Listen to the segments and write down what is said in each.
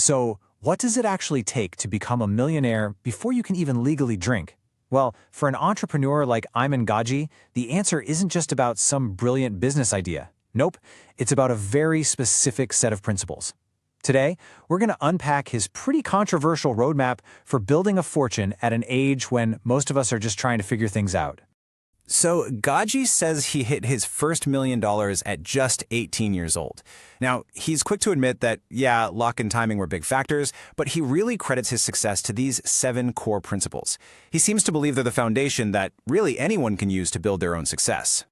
So, what does it actually take to become a millionaire before you can even legally drink? Well, for an entrepreneur like Ayman Gaji, the answer isn't just about some brilliant business idea. Nope, it's about a very specific set of principles. Today, we're going to unpack his pretty controversial roadmap for building a fortune at an age when most of us are just trying to figure things out. So Gaji says he hit his first $1 million at just 18 years old. Now, he's quick to admit that, yeah, luck and timing were big factors, but he really credits his success to these 7 core principles. He seems to believe they're the foundation that really anyone can use to build their own success.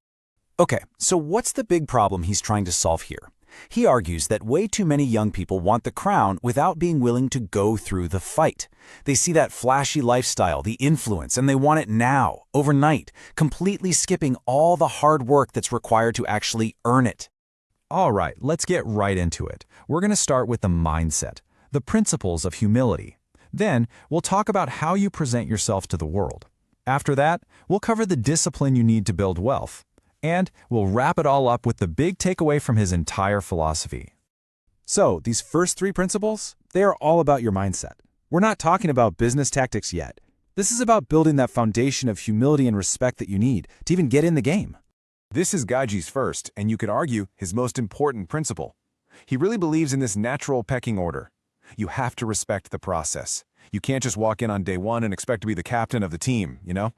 Okay, so what's the big problem he's trying to solve here? He argues that way too many young people want the crown without being willing to go through the fight. They see that flashy lifestyle, the influence, and they want it now, overnight, completely skipping all the hard work that's required to actually earn it. All right, let's get right into it. We're going to start with the mindset, the principles of humility. Then, we'll talk about how you present yourself to the world. After that, we'll cover the discipline you need to build wealth. And we'll wrap it all up with the big takeaway from his entire philosophy. So, these first 3 principles, they are all about your mindset. We're not talking about business tactics yet. This is about building that foundation of humility and respect that you need to even get in the game. This is Gaji's first, and you could argue his most important principle. He really believes in this natural pecking order. You have to respect the process. You can't just walk in on day 1 and expect to be the captain of the team, you know?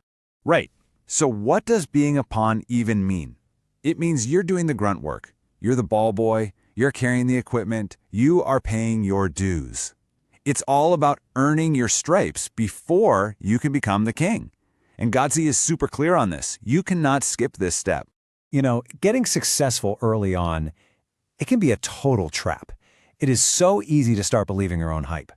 Right. So what does being a pawn even mean? It means you're doing the grunt work. You're the ball boy. You're carrying the equipment. You are paying your dues. It's all about earning your stripes before you can become the king. And Gaji is super clear on this. You cannot skip this step. You know, getting successful early on, it can be a total trap. It is so easy to start believing your own hype.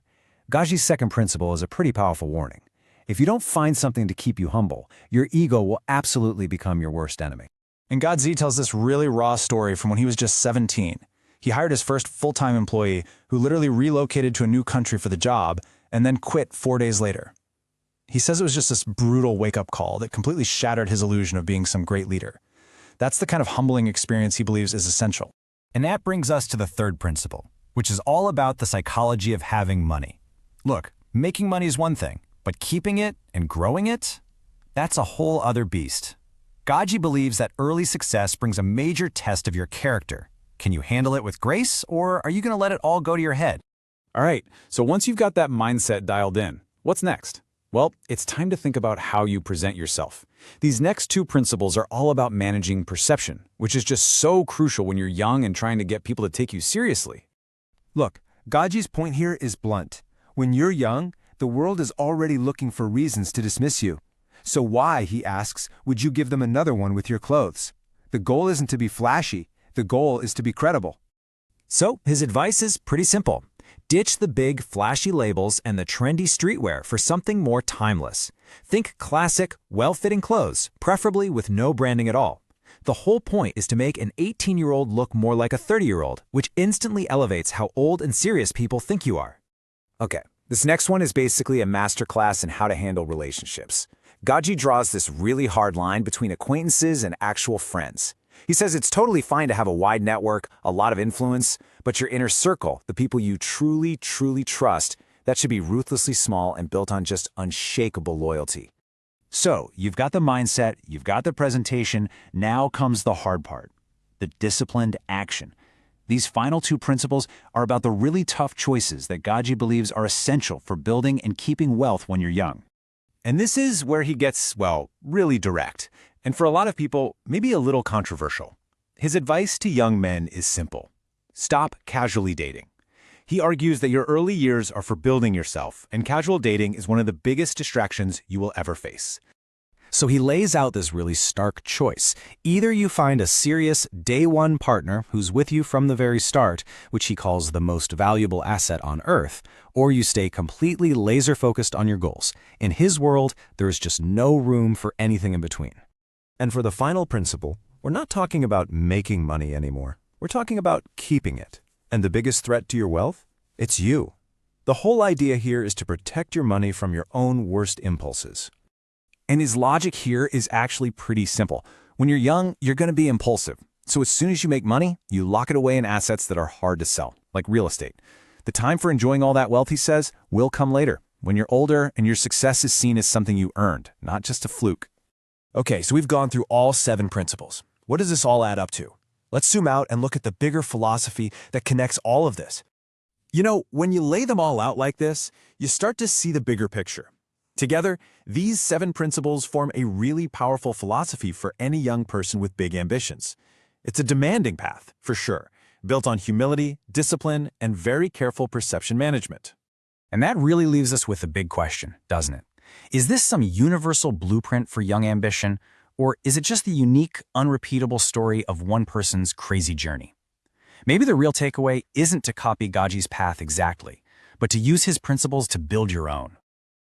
Gaji's second principle is a pretty powerful warning. If you don't find something to keep you humble, your ego will absolutely become your worst enemy. And Gaji tells this really raw story from when he was just 17. He hired his first full-time employee who literally relocated to a new country for the job and then quit 4 days later. He says it was just this brutal wake-up call that completely shattered his illusion of being some great leader. That's the kind of humbling experience he believes is essential. And that brings us to the third principle, which is all about the psychology of having money. Look, making money is one thing. But keeping it and growing it, that's a whole other beast. Gaji believes that early success brings a major test of your character. Can you handle it with grace, or are you going to let it all go to your head? All right, so once you've got that mindset dialed in, what's next? Well, it's time to think about how you present yourself. These next 2 principles are all about managing perception, which is just so crucial when you're young and trying to get people to take you seriously. Look, Gaji's point here is blunt. When you're young, the world is already looking for reasons to dismiss you. So why, he asks, would you give them another one with your clothes? The goal isn't to be flashy. The goal is to be credible. So his advice is pretty simple. Ditch the big, flashy labels and the trendy streetwear for something more timeless. Think classic, well-fitting clothes, preferably with no branding at all. The whole point is to make an 18-year-old look more like a 30-year-old, which instantly elevates how old and serious people think you are. Okay, this next one is basically a masterclass in how to handle relationships. Gaji draws this really hard line between acquaintances and actual friends. He says it's totally fine to have a wide network, a lot of influence, but your inner circle, the people you truly, truly trust, that should be ruthlessly small and built on just unshakable loyalty. So, you've got the mindset, you've got the presentation, now comes the hard part, the disciplined action. These final 2 principles are about the really tough choices that Gaji believes are essential for building and keeping wealth when you're young. And this is where he gets, well, really direct, and for a lot of people, maybe a little controversial. His advice to young men is simple. Stop casually dating. He argues that your early years are for building yourself, and casual dating is one of the biggest distractions you will ever face. So he lays out this really stark choice. Either you find a serious day-one partner who's with you from the very start, which he calls the most valuable asset on earth, or you stay completely laser-focused on your goals. In his world, there is just no room for anything in between. And for the final principle, we're not talking about making money anymore. We're talking about keeping it. And the biggest threat to your wealth? It's you. The whole idea here is to protect your money from your own worst impulses. And his logic here is actually pretty simple. When you're young, you're going to be impulsive. So as soon as you make money, you lock it away in assets that are hard to sell, like real estate. The time for enjoying all that wealth, he says, will come later, when you're older and your success is seen as something you earned, not just a fluke. Okay, so we've gone through all 7 principles. What does this all add up to? Let's zoom out and look at the bigger philosophy that connects all of this. You know, when you lay them all out like this, you start to see the bigger picture. Together, these 7 principles form a really powerful philosophy for any young person with big ambitions. It's a demanding path, for sure, built on humility, discipline, and very careful perception management. And that really leaves us with a big question, doesn't it? Is this some universal blueprint for young ambition, or is it just the unique, unrepeatable story of one person's crazy journey? Maybe the real takeaway isn't to copy Gaji's path exactly, but to use his principles to build your own.